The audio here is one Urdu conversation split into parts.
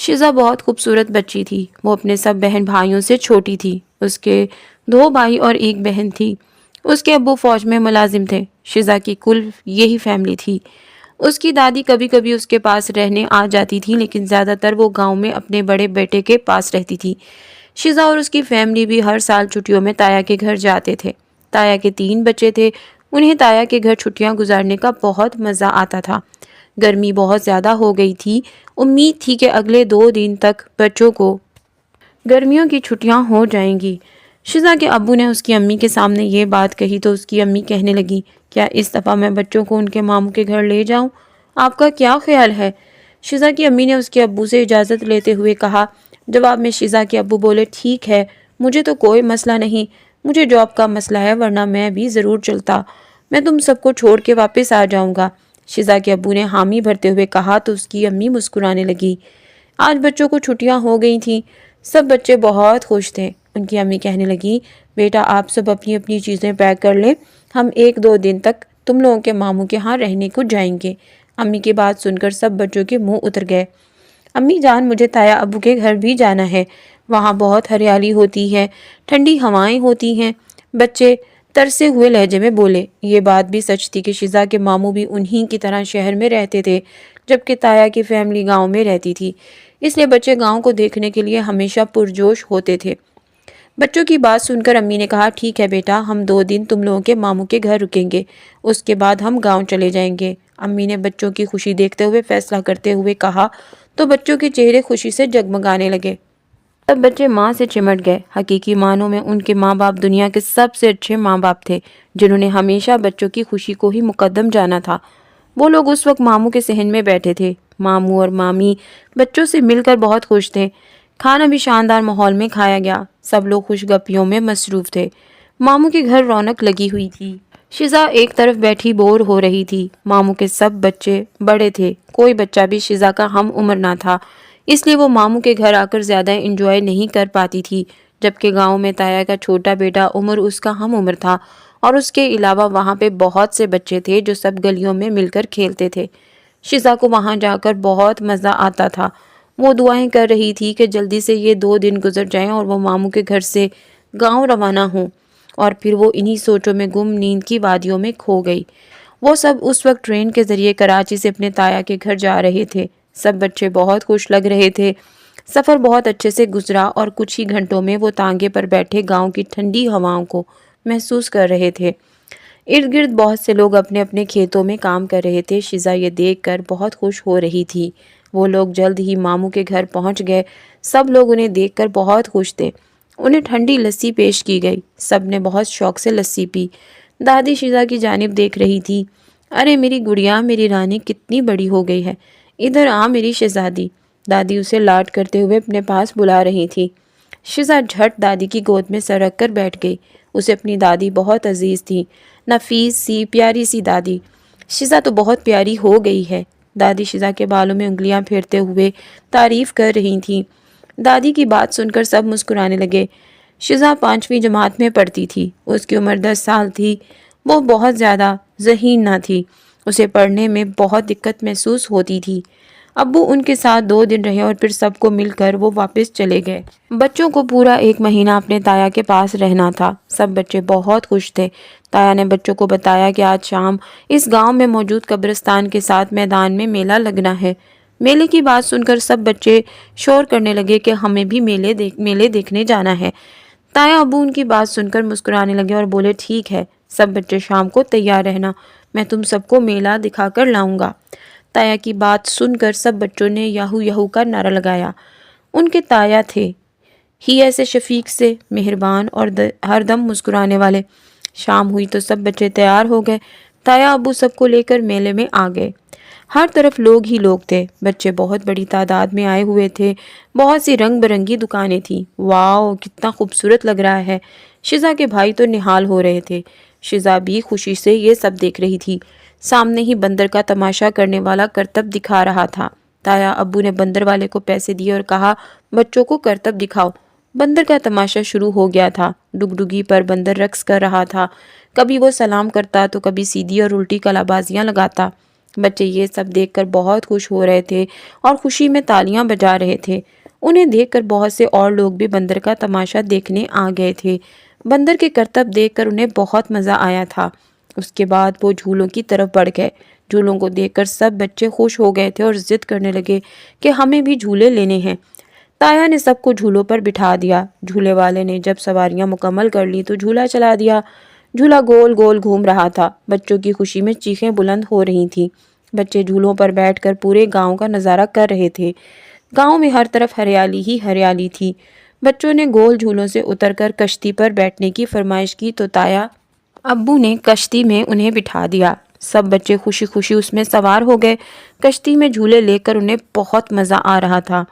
شزا بہت خوبصورت بچی تھی۔ وہ اپنے سب بہن بھائیوں سے چھوٹی تھی۔ اس کے 2 بھائی اور 1 بہن تھی۔ اس کے ابو فوج میں ملازم تھے۔ شزا کی کل یہی فیملی تھی۔ اس کی دادی کبھی کبھی اس کے پاس رہنے آ جاتی تھی، لیکن زیادہ تر وہ گاؤں میں اپنے بڑے بیٹے کے پاس رہتی تھی۔ شزا اور اس کی فیملی بھی ہر سال چھٹیوں میں تایا کے گھر جاتے تھے۔ تایا کے 3 بچے تھے۔ انہیں تایا کے گھر چھٹیاں گزارنے کا بہت مزہ آتا تھا۔ گرمی بہت زیادہ ہو گئی تھی۔ امید تھی کہ اگلے 2 دن تک بچوں کو گرمیوں کی چھٹیاں ہو جائیں گی۔ شزا کے ابو نے اس کی امی کے سامنے یہ بات کہی تو اس کی امی کہنے لگی، کیا اس دفعہ میں بچوں کو ان کے ماموں کے گھر لے جاؤں؟ آپ کا کیا خیال ہے؟ شزا کی امی نے اس کے ابو سے اجازت لیتے ہوئے کہا۔ جواب میں شزا کے ابو بولے، ٹھیک ہے، مجھے تو کوئی مسئلہ نہیں، مجھے جاب کا مسئلہ ہے، ورنہ میں بھی ضرور چلتا، میں تم سب کو چھوڑ کے واپس آ جاؤں گا۔ شزا کے ابو نے حامی بھرتے ہوئے کہا تو اس کی امی مسکرانے لگی۔ آج بچوں کو چھٹیاں ہو گئی تھیں۔ سب بچے بہت خوش تھے۔ ان کی امی کہنے لگی، بیٹا آپ سب اپنی اپنی چیزیں پیک کر لیں، ہم 1-2 دن تک تم لوگوں کے ماموں کے ہاں رہنے کو جائیں گے۔ امی کی بات سن کر سب بچوں کے منہ اتر گئے۔ امی جان، مجھے تایا ابو کے گھر بھی جانا ہے، وہاں بہت ہریالی ہوتی ہے، ٹھنڈی ہوائیں ہوتی ہیں، بچے ترسے ہوئے لہجے میں بولے۔ یہ بات بھی سچ تھی کہ شزا کے ماموں بھی انہی کی طرح شہر میں رہتے تھے، جبکہ تایا کی فیملی گاؤں میں رہتی تھی، اس لیے بچے گاؤں کو دیکھنے کے لیے ہمیشہ پرجوش ہوتے تھے۔ بچوں کی بات سن کر امی نے کہا، ٹھیک ہے بیٹا، ہم 2 دن تم لوگوں کے ماموں کے گھر رکیں گے، اس کے بعد ہم گاؤں چلے جائیں گے۔ امی نے بچوں کی خوشی دیکھتے ہوئے فیصلہ کرتے ہوئے کہا تو بچوں کے چہرے خوشی سے جگمگانے لگے۔ سب بچے ماں سے چمٹ گئے۔ حقیقی معنوں میں ان کے ماں باپ دنیا کے سب سے اچھے ماں باپ تھے، جنہوں نے ہمیشہ بچوں کی خوشی کو ہی مقدم جانا تھا۔ وہ لوگ اس وقت ماموں کے صحن میں بیٹھے تھے۔ ماموں اور مامی بچوں سے مل کر بہت خوش تھے۔ کھانا بھی شاندار ماحول میں کھایا گیا۔ سب لوگ خوش گپیوں میں مصروف تھے۔ ماموں کے گھر رونق لگی ہوئی تھی۔ شزا ایک طرف بیٹھی بور ہو رہی تھی۔ ماموں کے سب بچے بڑے تھے، کوئی بچہ بھی شزا کا ہم عمر نہ تھا، اس لیے وہ ماموں کے گھر آ کر زیادہ انجوائے نہیں کر پاتی تھی، جبکہ گاؤں میں تایا کا چھوٹا بیٹا عمر اس کا ہم عمر تھا، اور اس کے علاوہ وہاں پہ بہت سے بچے تھے جو سب گلیوں میں مل کر کھیلتے تھے۔ شزا کو وہاں جا کر بہت مزہ آتا تھا۔ وہ دعائیں کر رہی تھی کہ جلدی سے یہ 2 دن گزر جائیں اور وہ ماموں کے گھر سے گاؤں روانہ ہوں، اور پھر وہ انہی سوچوں میں گم نیند کی وادیوں میں کھو گئی۔ وہ سب اس وقت ٹرین کے ذریعے کراچی سے اپنے تایا کے گھر جا رہے تھے۔ سب بچے بہت خوش لگ رہے تھے۔ سفر بہت اچھے سے گزرا اور کچھ ہی گھنٹوں میں وہ تانگے پر بیٹھے گاؤں کی ٹھنڈی ہواؤں کو محسوس کر رہے تھے۔ ارد گرد بہت سے لوگ اپنے اپنے کھیتوں میں کام کر رہے تھے۔ شزا یہ دیکھ کر بہت خوش ہو رہی تھی۔ وہ لوگ جلد ہی ماموں کے گھر پہنچ گئے۔ سب لوگ انہیں دیکھ کر بہت خوش تھے۔ انہیں ٹھنڈی لسی پیش کی گئی۔ سب نے بہت شوق سے لسی پی۔ دادی شزا کی جانب دیکھ رہی تھی۔ ارے میری گڑیا، میری رانی کتنی بڑی ہو گئی ہے، ادھر آ میری شہزادی۔ دادی اسے لاڈ کرتے ہوئے اپنے پاس بلا رہی تھی۔ شزا جھٹ دادی کی گود میں سر رکھ کر بیٹھ گئی۔ اسے اپنی دادی بہت عزیز تھی، نفیس سی پیاری سی دادی۔ شزا تو بہت پیاری ہو گئی ہے۔ دادی شزا کے بالوں میں انگلیاں پھیرتے ہوئے تعریف کر رہی تھیں۔ دادی کی بات سن کر سب مسکرانے لگے۔ شزا 5ویں جماعت میں پڑھتی تھی۔ اس کی عمر 10 سال تھی۔ وہ بہت زیادہ ذہین نہ تھی۔ اسے پڑھنے میں بہت دقت محسوس ہوتی تھی۔ ابو ان کے ساتھ 2 دن رہے اور پھر سب کو مل کر وہ واپس چلے گئے۔ بچوں کو پورا 1 مہینہ اپنے تایا کے پاس رہنا تھا۔ سب بچے بہت خوش تھے۔ تایا نے بچوں کو بتایا کہ آج شام اس گاؤں میں موجود قبرستان کے ساتھ میدان میں میلہ لگنا ہے۔ میلے کی بات سن کر سب بچے شور کرنے لگے کہ ہمیں بھی میلے دیکھنے جانا ہے۔ تایا ابو ان کی بات سن کر مسکرانے لگے اور بولے، ٹھیک ہے، سب بچے شام کو تیار رہنا، میں تم سب کو میلہ دکھا کر لاؤں گا۔ تایا کی بات سن کر سب بچوں نے یاہو یاہو کا نعرہ لگایا۔ ان کے تایا تھے ہی ایسے شفیق سے، مہربان اور ہر دم مسکرانے والے۔ شام ہوئی تو سب بچے تیار ہو گئے۔ تایا ابو سب کو لے کر میلے میں آ گئے۔ ہر طرف لوگ ہی لوگ تھے۔ بچے بہت بڑی تعداد میں آئے ہوئے تھے۔ بہت سی رنگ برنگی دکانیں تھیں۔ واؤ، کتنا خوبصورت لگ رہا ہے۔ شزا کے بھائی تو نہال ہو رہے تھے۔ شزا بھی خوشی سے یہ سب دیکھ رہی تھی۔ سامنے ہی بندر کا تماشا کرنے والا کرتب دکھا رہا تھا۔ تایا ابو نے بندر والے کو پیسے دیے اور کہا، بچوں کو کرتب دکھاؤ۔ بندر کا تماشا شروع ہو گیا تھا۔ ڈگڈگی پر بندر رقص کر رہا تھا۔ کبھی وہ سلام کرتا تو کبھی سیدھی اور الٹی کلابازیاں لگاتا۔ بچے یہ سب دیکھ کر بہت خوش ہو رہے تھے اور خوشی میں تالیاں بجا رہے تھے۔ انہیں دیکھ کر بہت سے اور لوگ بھی بندر کا تماشا دیکھنے آ گئے تھے۔ بندر کے کرتب دیکھ کر انہیں بہت مزہ آیا تھا۔ اس کے بعد وہ جھولوں کی طرف بڑھ گئے۔ جھولوں کو دیکھ کر سب بچے خوش ہو گئے تھے اور ضد کرنے لگے کہ ہمیں بھی جھولے لینے ہیں۔ تایا نے سب کو جھولوں پر بٹھا دیا۔ جھولے والے نے جب سواریاں مکمل کر لی تو جھولا چلا دیا۔ جھولا گول گول گھوم رہا تھا۔ بچوں کی خوشی میں چیخیں بلند ہو رہی تھیں۔ بچے جھولوں پر بیٹھ کر پورے گاؤں کا نظارہ کر رہے تھے۔ گاؤں میں ہر طرف ہریالی ہی ہریالی تھی۔ بچوں نے گول جھولوں سے اتر کر کشتی پر بیٹھنے کی فرمائش کی تو تایا ابو نے کشتی میں انہیں بٹھا دیا۔ سب بچے خوشی خوشی اس میں سوار ہو گئے۔ کشتی میں جھولے لے کر انہیں بہت مزہ آ رہا تھا۔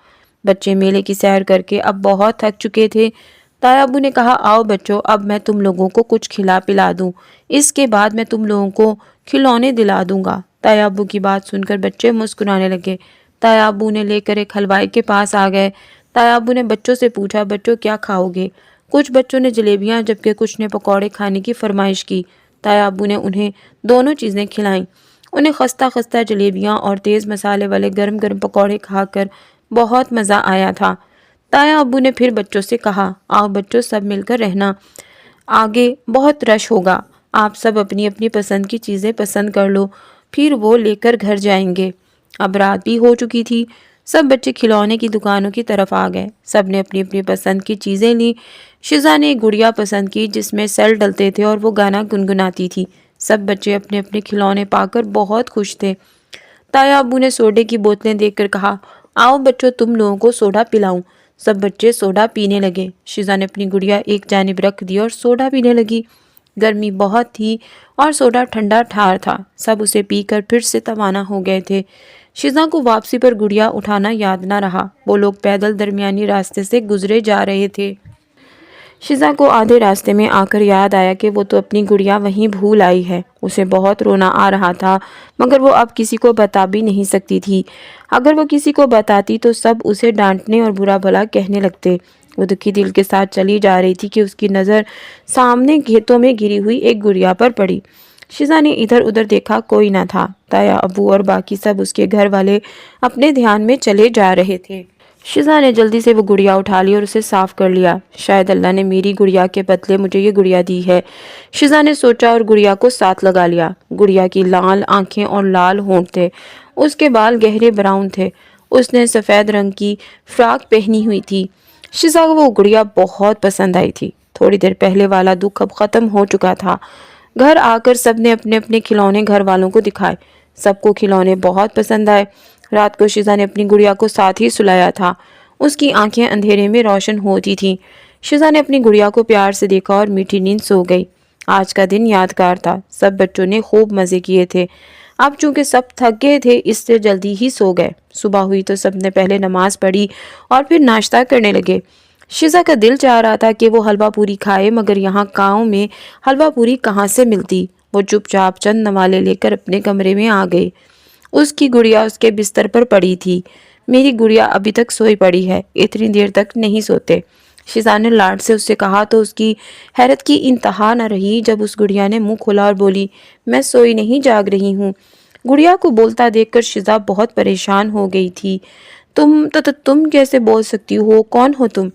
بچے میلے کی سیر کر کے اب بہت تھک چکے تھے۔ تایا ابو نے کہا، آؤ بچوں، اب میں تم لوگوں کو کچھ کھلا پلا دوں۔ اس کے بعد میں تم لوگوں کو کھلونے دلا دوں گا۔ تایا ابو کی بات سن کر بچے مسکرانے لگے۔ تایا ابو نے لے کر ایک حلوائی کے پاس آ گئے۔ تایا ابو نے بچوں سے پوچھا، بچوں کیا کھاؤ گے؟ کچھ بچوں نے جلیبیاں جبکہ کچھ نے پکوڑے کھانے کی فرمائش کی۔ تایا ابو نے انہیں دونوں چیزیں کھلائیں۔ انہیں خستہ خستہ جلیبیاں اور تیز مسالے والے گرم گرم پکوڑے کھا کر بہت مزہ آیا تھا۔ تایا ابو نے پھر بچوں سے کہا، آؤ بچوں، سب مل کر رہنا، آگے بہت رش ہوگا، آپ سب اپنی اپنی پسند کی چیزیں پسند کر لو، پھر وہ لے کر گھر جائیں گے۔ اب رات بھی ہو چکی تھی۔ سب بچے کھلونے کی دکانوں کی طرف آ گئے۔ سب نے اپنی اپنی پسند کی چیزیں لیں۔ شزا نے ایک گڑیا پسند کی جس میں سیل ڈلتے تھے اور وہ گانا گنگناتی تھی۔ سب بچے اپنے اپنے کھلونے پا کر بہت خوش تھے۔ تایا ابو نے سوڈے کی بوتلیں دیکھ کر کہا، آؤ بچوں، تم لوگوں کو سوڈا پلاؤں۔ سب بچے سوڈا پینے لگے۔ شزا نے اپنی گڑیا ایک جانب رکھ دی اور سوڈا پینے لگی۔ گرمی بہت تھی اور سوڈا ٹھنڈا ٹھار تھا۔ سب اسے پی کر پھر سے توانا ہو گئے تھے۔ شزا کو واپسی پر گڑیا اٹھانا یاد نہ رہا۔ وہ لوگ پیدل درمیانی راستے سے گزرے جا رہے تھے۔ شزا کو آدھے راستے میں آ کر یاد آیا کہ وہ تو اپنی گڑیا وہیں بھول آئی ہے۔ اسے بہت رونا آ رہا تھا، مگر وہ اب کسی کو بتا بھی نہیں سکتی تھی۔ اگر وہ کسی کو بتاتی تو سب اسے ڈانٹنے اور برا بھلا کہنے لگتے۔ وہ دکھی دل کے ساتھ چلی جا رہی تھی کہ اس کی نظر سامنے کھیتوں میں گری ہوئی ایک گڑیا پر پڑی۔ شزا نے ادھر ادھر دیکھا، کوئی نہ تھا۔ تایا ابو اور باقی سب اس کے گھر والے اپنے دھیان میں چلے جا رہے تھے۔ شزا نے جلدی سے وہ گڑیا اٹھا لی اور اسے صاف کر لیا۔ شاید اللہ نے میری گڑیا کے بدلے مجھے یہ گڑیا دی ہے، شزا نے سوچا اور گڑیا کو ساتھ لگا لیا۔ گڑیا کی لال آنکھیں اور لال ہونٹ تھے۔ اس کے بال گہرے براؤن تھے۔ اس نے سفید رنگ کی فراک پہنی ہوئی تھی۔ شزا کو وہ گڑیا بہت پسند آئی تھی۔ تھوڑی دیر پہلے والا دکھ اب ختم ہو چکا تھا۔ گھر آ کر سب نے اپنے اپنے کھلونے گھر والوں کو دکھائے۔ سب کو کھلونے بہت پسند آئے۔ رات کو شزا نے اپنی گڑیا کو ساتھ ہی سلایا تھا۔ اس کی آنکھیں اندھیرے میں روشن ہوتی تھیں۔ شزا نے اپنی گڑیا کو پیار سے دیکھا اور میٹھی نیند سو گئی۔ آج کا دن یادگار تھا۔ سب بچوں نے خوب مزے کیے تھے۔ اب چونکہ سب تھک گئے تھے اس سے جلدی ہی سو گئے۔ صبح ہوئی تو سب نے پہلے نماز پڑھی اور پھر ناشتہ کرنے لگے۔ شزا کا دل چاہ رہا تھا کہ وہ حلوہ پوری کھائے، مگر یہاں گاؤں میں حلوہ پوری کہاں سے ملتی۔ وہ چپ چاپ چند نوالے لے کر اپنے کمرے میں آ گئی۔ اس کی گڑیا اس کے بستر پر پڑی تھی۔ میری گڑیا ابھی تک سوئی پڑی ہے، اتنی دیر تک نہیں سوتے، شزا نے لاڈ سے اس سے کہا تو اس کی حیرت کی انتہا نہ رہی جب اس گڑیا نے منہ کھولا اور بولی، میں سوئی نہیں، جاگ رہی ہوں۔ گڑیا کو بولتا دیکھ کر شزا بہت پریشان ہو گئی تھی۔ تم کیسے بول سکتی ہو؟ کون ہو تم؟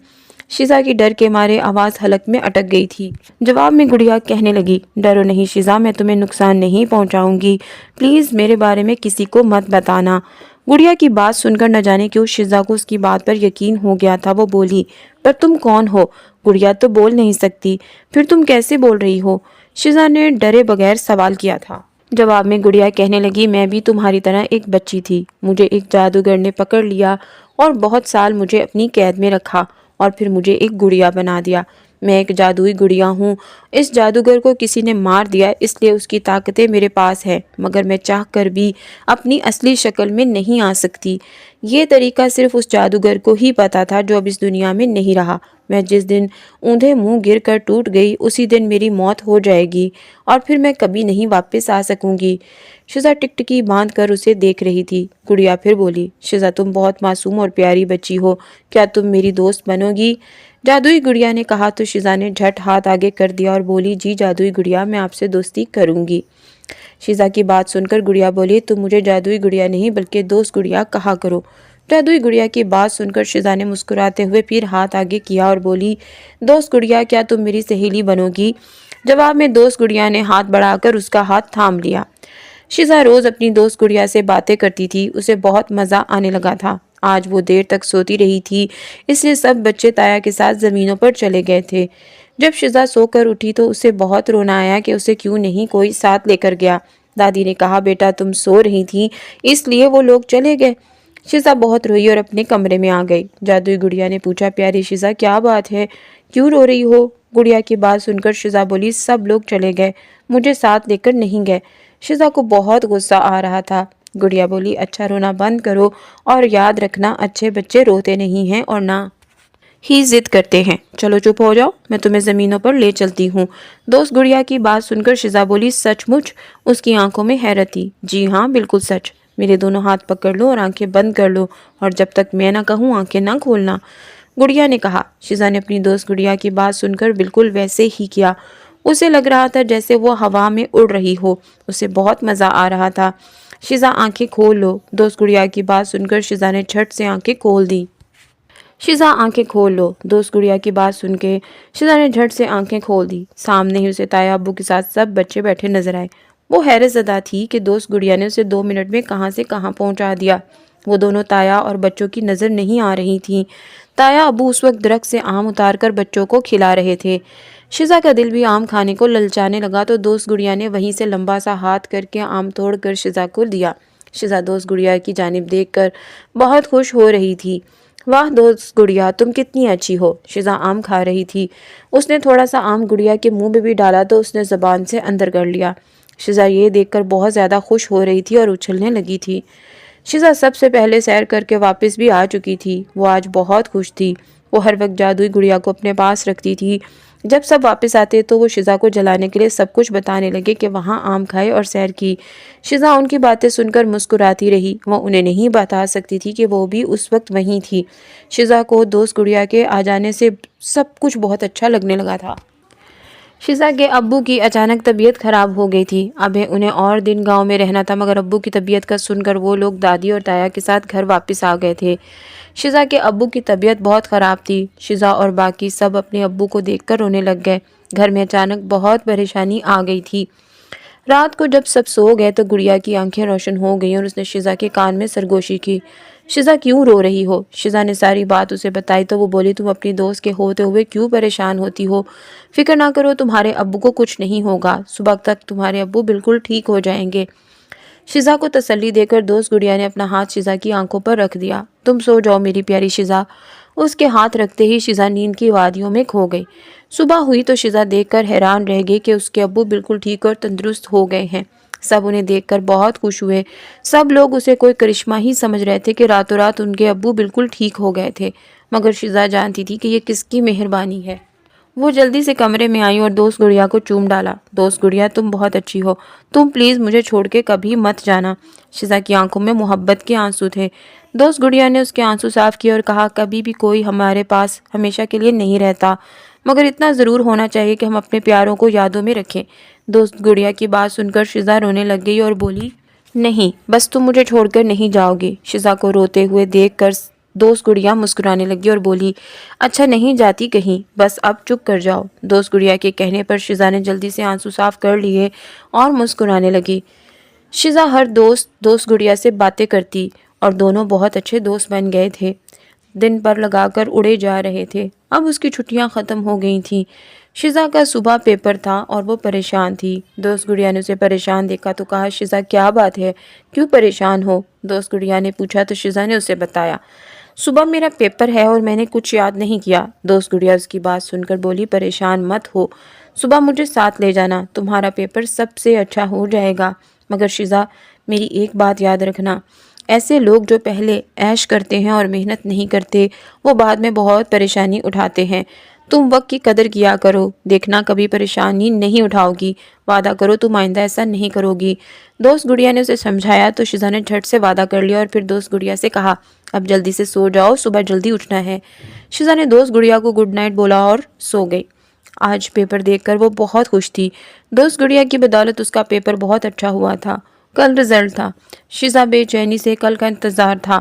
شزا کی ڈر کے مارے آواز حلق میں اٹک گئی تھی۔ جواب میں گڑیا کہنے لگی، ڈرو نہیں شزا، میں تمہیں نقصان نہیں پہنچاؤں گی، پلیز میرے بارے میں کسی کو مت بتانا۔ گڑیا کی بات سن کر نہ جانے کیوں شزا کو اس کی بات پر یقین ہو گیا تھا۔ وہ بولی، پر تم کون ہو؟ گڑیا تو بول نہیں سکتی، پھر تم کیسے بول رہی ہو؟ شزا نے ڈرے بغیر سوال کیا تھا۔ جواب میں گڑیا کہنے لگی، میں بھی تمہاری طرح ایک بچی تھی، مجھے ایک جادوگر نے پکڑ لیا اور بہت سال مجھے اپنی قید میں رکھا اور پھر مجھے ایک گڑیا بنا دیا۔ میں ایک جادوئی گڑیا ہوں۔ اس جادوگر کو کسی نے مار دیا، اس لیے اس کی طاقتیں میرے پاس ہیں، مگر میں چاہ کر بھی اپنی اصلی شکل میں نہیں آ سکتی۔ یہ طریقہ صرف اس جادوگر کو ہی پتا تھا جو اب اس دنیا میں نہیں رہا۔ میں جس دن اوندھے منہ گر کر ٹوٹ گئی اسی دن میری موت ہو جائے گی اور پھر میں کبھی نہیں واپس آ سکوں گی۔ شزا ٹکٹکی باندھ کر اسے دیکھ رہی تھی۔ گڑیا پھر بولی، شزا تم بہت معصوم اور پیاری بچی ہو، کیا تم میری دوست بنو گی؟ جادوئی گڑیا نے کہا تو شزا نے جھٹ ہاتھ آگے کر دیا اور بولی، جی جادوئی گڑیا، میں آپ سے دوستی کروں گی۔ شیزا کی بات سن کر گڑیا بولی تم مجھے جادوئی گڑیا نہیں بلکہ دوست گڑیا کہا کرو۔ جادوئی گڑیا کی بات سن کر شیزا نے مسکراتے ہوئے پھر ہاتھ آگے کیا اور بولی دوست گڑیا کیا تم میری سہیلی بنو گی؟ جواب میں دوست گڑیا نے ہاتھ بڑھا کر اس کا ہاتھ تھام لیا۔ شیزا روز اپنی دوست گڑیا سے باتیں کرتی تھی، اسے بہت مزہ آنے لگا تھا۔ آج وہ دیر تک سوتی رہی تھی، اس لیے سب بچے تایا کے ساتھ زمینوں پر چلے گئے تھے۔ جب شیزا سو کر اٹھی تو اسے بہت رونا آیا کہ اسے کیوں نہیں کوئی ساتھ لے کر گیا۔ دادی نے کہا بیٹا تم سو رہی تھی اس لیے وہ لوگ چلے گئے۔ شیزا بہت روئی اور اپنے کمرے میں آ گئی۔ جادوئی گڑیا نے پوچھا پیاری شیزا کیا بات ہے، کیوں رو رہی ہو؟ گڑیا کی بات سن کر شیزا بولی سب لوگ چلے گئے، مجھے ساتھ لے کر نہیں گئے۔ شیزا کو بہت غصہ آ رہا تھا۔ گڑیا بولی اچھا رونا بند کرو اور یاد رکھنا اچھے بچے روتے نہیں ہیں اور نہ ہی ضد کرتے ہیں۔ چلو چپ ہو جاؤ، میں تمہیں زمینوں پر لے چلتی ہوں۔ دوست گڑیا کی بات سن کر شیزا بولی سچ مچ؟ اس کی آنکھوں میں حیرت تھی۔ جی ہاں بالکل سچ، میرے دونوں ہاتھ پکڑ لو اور آنکھیں بند کر لو اور جب تک میں نہ کہوں آنکھیں نہ کھولنا، گڑیا نے کہا۔ شیزا نے اپنی دوست گڑیا کی بات سن کر بالکل ویسے ہی کیا۔ اسے لگ رہا تھا جیسے وہ ہوا میں اڑ رہی ہو، اسے بہت مزہ آ رہا تھا۔ شیزا آنکھیں کھول لو۔ دوست گڑیا کی بات سن کر شیزا نے جھٹ سے آنکھیں کھول دی۔ شیزا آنکھیں کھول لو۔ دوست گڑیا کی بات سن کے شیزا نے جھٹ سے آنکھیں کھول دی۔ سامنے ہی اسے تایا ابو کے ساتھ سب بچے بیٹھے نظر آئے۔ وہ حیرت زدہ تھی کہ دوست گڑیا نے اسے 2 منٹ میں کہاں سے کہاں پہنچا دیا۔ وہ دونوں تایا اور بچوں کی نظر نہیں آ رہی تھیں۔ تایا ابو اس وقت درخت سے آم اتار کر بچوں کو کھلا رہے تھے۔ شیزا کا دل بھی آم کھانے کو للچانے لگا تو دوست گڑیا نے وہیں سے لمبا سا ہاتھ کر کے آم توڑ کر شیزا کو دیا۔ شیزا دوست گڑیا کی جانب دیکھ کر بہت خوش ہو رہی تھی۔ واہ دوست گڑیا تم کتنی اچھی ہو۔ شیزا آم کھا رہی تھی۔ اس نے تھوڑا سا آم گڑیا کے منہ میں بھی ڈالا تو اس نے زبان سے اندر کر لیا۔ شیزا یہ دیکھ کر بہت زیادہ خوش ہو رہی تھی اور اچھلنے لگی تھی۔ شیزا سب سے پہلے سیر کر کے واپس بھی آ چکی تھی۔ وہ آج بہت خوش تھی۔ وہ ہر وقت جادوئی گڑیا کو اپنے پاس رکھتی تھی۔ جب سب واپس آتے تو وہ شیزا کو جلانے کے لیے سب کچھ بتانے لگے کہ وہاں آم کھائے اور سیر کی۔ شیزا ان کی باتیں سن کر مسکراتی رہی۔ وہ انہیں نہیں بتا سکتی تھی کہ وہ بھی اس وقت وہیں تھی۔ شیزا کو دوست گڑیا کے آ جانے سے سب کچھ بہت اچھا لگنے لگا تھا۔ شیزا کے ابو کی اچانک طبیعت خراب ہو گئی تھی۔ اب انہیں اور دن گاؤں میں رہنا تھا مگر ابو کی طبیعت کا سن کر وہ لوگ دادی اور تایا کے ساتھ گھر واپس آ گئے تھے۔ شیزا کے ابو کی طبیعت بہت خراب تھی۔ شیزا اور باقی سب اپنے ابو کو دیکھ کر رونے لگ گئے۔ گھر میں اچانک بہت پریشانی آ گئی تھی۔ رات کو جب سب سو گئے تو گڑیا کی آنکھیں روشن ہو گئیں اور اس نے شیزا کے کان میں سرگوشی کی۔ شیزا کیوں رو رہی ہو؟ شیزا نے ساری بات اسے بتائی تو وہ بولی تم اپنی دوست کے ہوتے ہوئے کیوں پریشان ہوتی ہو؟ فکر نہ کرو تمہارے ابو کو کچھ نہیں ہوگا، صبح تک تمہارے ابو بالکل ٹھیک ہو جائیں گے۔ شیزا کو تسلی دے کر دوست گڑیا نے اپنا ہاتھ شیزا کی آنکھوں پر رکھ دیا۔ تم سو جاؤ میری پیاری شیزا۔ اس کے ہاتھ رکھتے ہی شیزا نیند کی وادیوں میں کھو گئی۔ صبح ہوئی تو شیزا دیکھ کر حیران رہ گئی کہ اس کے ابو بالکل ٹھیک اور تندرست ہو گئے ہیں۔ سب انہیں دیکھ کر بہت خوش ہوئے۔ سب لوگ اسے کوئی کرشمہ ہی سمجھ رہے تھے کہ راتوں رات ان کے ابو بالکل ٹھیک ہو گئے تھے، مگر شیزا جانتی تھی کہ یہ کس کی مہربانی ہے۔ وہ جلدی سے کمرے میں آئی اور دوست گڑیا کو چوم ڈالا۔ دوست گڑیا تم بہت اچھی ہو، تم پلیز مجھے چھوڑ کے کبھی مت جانا۔ شیزا کی آنکھوں میں محبت کے آنسو تھے۔ دوست گڑیا نے اس کے آنسو صاف کیے اور کہا کبھی بھی کوئی ہمارے پاس ہمیشہ کے لیے نہیں رہتا، مگر اتنا ضرور ہونا چاہیے کہ ہم اپنے پیاروں کو یادوں میں رکھیں۔ دوست گڑیا کی بات سن کر شیزا رونے لگ گئی اور بولی نہیں بس تم مجھے چھوڑ کر نہیں جاؤ گی۔ شیزا کو روتے ہوئے دیکھ کر دوست گڑیا مسکرانے لگی اور بولی اچھا نہیں جاتی کہیں، بس اب چپ کر جاؤ۔ دوست گڑیا کے کہنے پر شیزا نے جلدی سے آنسو صاف کر لیے اور مسکرانے لگی۔ شیزا ہر دوست گڑیا سے باتیں کرتی اور دونوں بہت اچھے دوست بن گئے تھے۔ دن پر لگا کر اڑے جا رہے تھے۔ اب اس کی چھٹیاں ختم ہو گئی تھیں۔ شیزا کا صبح پیپر تھا اور وہ پریشان تھی۔ دوست گڑیا نے اسے پریشان دیکھا تو کہا شیزا کیا بات ہے، کیوں پریشان ہو؟ دوست گڑیا نے پوچھا تو شیزا نے اسے بتایا صبح میرا پیپر ہے اور میں نے کچھ یاد نہیں کیا۔ دوست گڑیا اس کی بات سن کر بولی پریشان مت ہو، صبح مجھے ساتھ لے جانا، تمہارا پیپر سب سے اچھا ہو جائے گا۔ مگر شیزا میری ایک بات یاد رکھنا، ایسے لوگ جو پہلے عیش کرتے ہیں اور محنت نہیں کرتے وہ بعد میں بہت پریشانی اٹھاتے ہیں۔ تم وقت کی قدر کیا کرو، دیکھنا کبھی پریشانی نہیں اٹھاؤ گی، وعدہ کرو تم آئندہ ایسا نہیں کرو گی۔ دوست گڑیا نے اسے سمجھایا تو شیزا نے جھٹ سے وعدہ کر لیا اور پھر دوست گڑیا سے کہا اب جلدی سے سو جاؤ، صبح جلدی اٹھنا ہے۔ شیزا نے دوست گڑیا کو گڈ نائٹ بولا اور سو گئی۔ آج پیپر دیکھ کر وہ بہت خوش تھی۔ دوست گڑیا کی بدولت اس کا پیپر بہت اچھا ہوا تھا۔ کل رزلٹ تھا۔ شیزا بے چینی سے کل کا انتظار تھا۔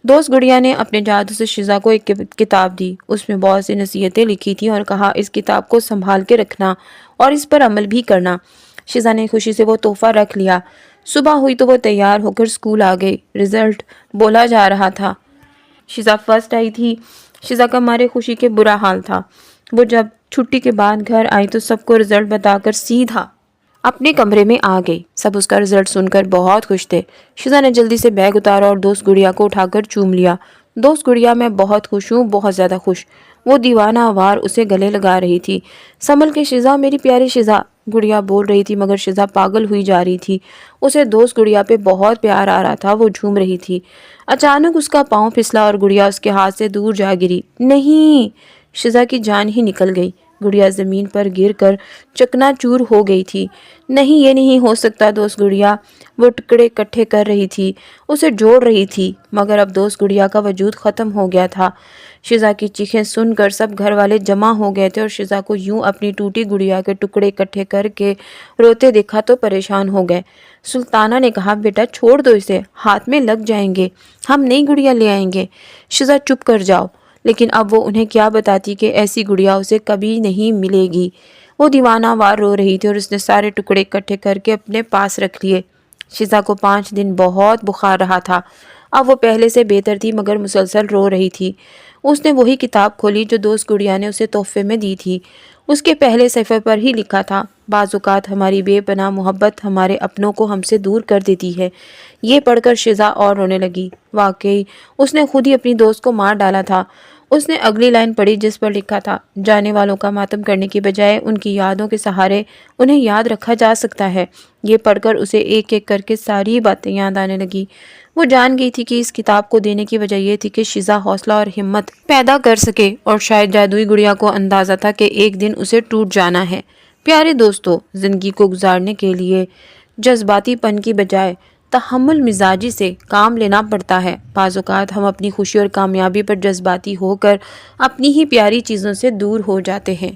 دوست گڑیا نے اپنے جادو سے شیزا کو ایک کتاب دی۔ اس میں بہت سی نصیحتیں لکھی تھیں اور کہا اس کتاب کو سنبھال کے رکھنا اور اس پر عمل بھی کرنا۔ شیزا نے خوشی سے وہ تحفہ رکھ لیا۔ صبح ہوئی تو وہ تیار ہو کر اسکول آ گئی۔ رزلٹ بولا جا رہا تھا۔ شیزا فرسٹ آئی تھی۔ شیزا کا مارے خوشی کے برا حال تھا۔ وہ جب چھٹی کے بعد گھر آئی تو سب کو رزلٹ بتا کر سیدھا اپنے کمرے میں آ گئی۔ سب اس کا رزلٹ سن کر بہت خوش تھے۔ شیزا نے جلدی سے بیگ اتارا اور دوست گڑیا کو اٹھا کر چوم لیا۔ دوست گڑیا میں بہت خوش ہوں، بہت زیادہ خوش۔ وہ دیوانہ وار اسے گلے لگا رہی تھی۔ سنبھل کے شیزا، میری پیاری شیزا، گڑیا بول رہی تھی مگر شیزا پاگل ہوئی جا رہی تھی۔ اسے دوست گڑیا پہ بہت پیار آ رہا تھا، وہ جھوم رہی تھی۔ اچانک اس کا پاؤں پھسلا اور گڑیا اس کے ہاتھ سے دور جا گری۔ نہیں! شیزا کی جان ہی نکل گئی۔ گڑیا زمین پر گر کر چکنا چور ہو گئی تھی۔ نہیں، یہ نہیں ہو سکتا دوست گڑیا، وہ ٹکڑے اکٹھے کر رہی تھی، اسے جوڑ رہی تھی، مگر اب دوست گڑیا کا وجود ختم ہو گیا تھا۔ شیزا کی چیخیں سن کر سب گھر والے جمع ہو گئے تھے اور شیزا کو یوں اپنی ٹوٹی گڑیا کے ٹکڑے اکٹھے کر کے روتے دیکھا تو پریشان ہو گئے۔ سلطانہ نے کہا بیٹا چھوڑ دو اسے، ہاتھ میں لگ جائیں گے، ہم نئی گڑیا لے آئیں گے۔ شیزا چپ کر جاؤ۔ لیکن اب وہ انہیں کیا بتاتی کہ ایسی گڑیا اسے کبھی نہیں ملے گی۔ وہ دیوانہ وار رو رہی تھی اور اس نے سارے ٹکڑے اکٹھے کر کے اپنے پاس رکھ لیے۔ شیزا کو 5 دن بہت بخار رہا تھا۔ اب وہ پہلے سے بہتر تھی مگر مسلسل رو رہی تھی۔ اس نے وہی کتاب کھولی جو دوست گڑیا نے اسے تحفے میں دی تھی۔ اس کے پہلے صفحے پر ہی لکھا تھا، بعض اوقات ہماری بے پناہ محبت ہمارے اپنوں کو ہم سے دور کر دیتی ہے۔ یہ پڑھ کر شیزا اور رونے لگی۔ واقعی اس نے خود ہی اپنی دوست کو مار ڈالا تھا۔ اس نے اگلی لائن پڑھی جس پر لکھا تھا، جانے والوں کا ماتم کرنے کی بجائے ان کی یادوں کے سہارے انہیں یاد رکھا جا سکتا ہے۔ یہ پڑھ کر اسے ایک ایک کر کے ساری باتیں یاد آنے لگی۔ وہ جان گئی تھی کہ اس کتاب کو دینے کی وجہ یہ تھی کہ شیزا حوصلہ اور ہمت پیدا کر سکے، اور شاید جادوئی گڑیا کو اندازہ تھا کہ ایک دن اسے ٹوٹ جانا ہے۔ پیارے دوستو، زندگی کو گزارنے کے لیے جذباتی پن کی بجائے تحمل مزاجی سے کام لینا پڑتا ہے۔ بعض اوقات ہم اپنی خوشی اور کامیابی پر جذباتی ہو کر اپنی ہی پیاری چیزوں سے دور ہو جاتے ہیں۔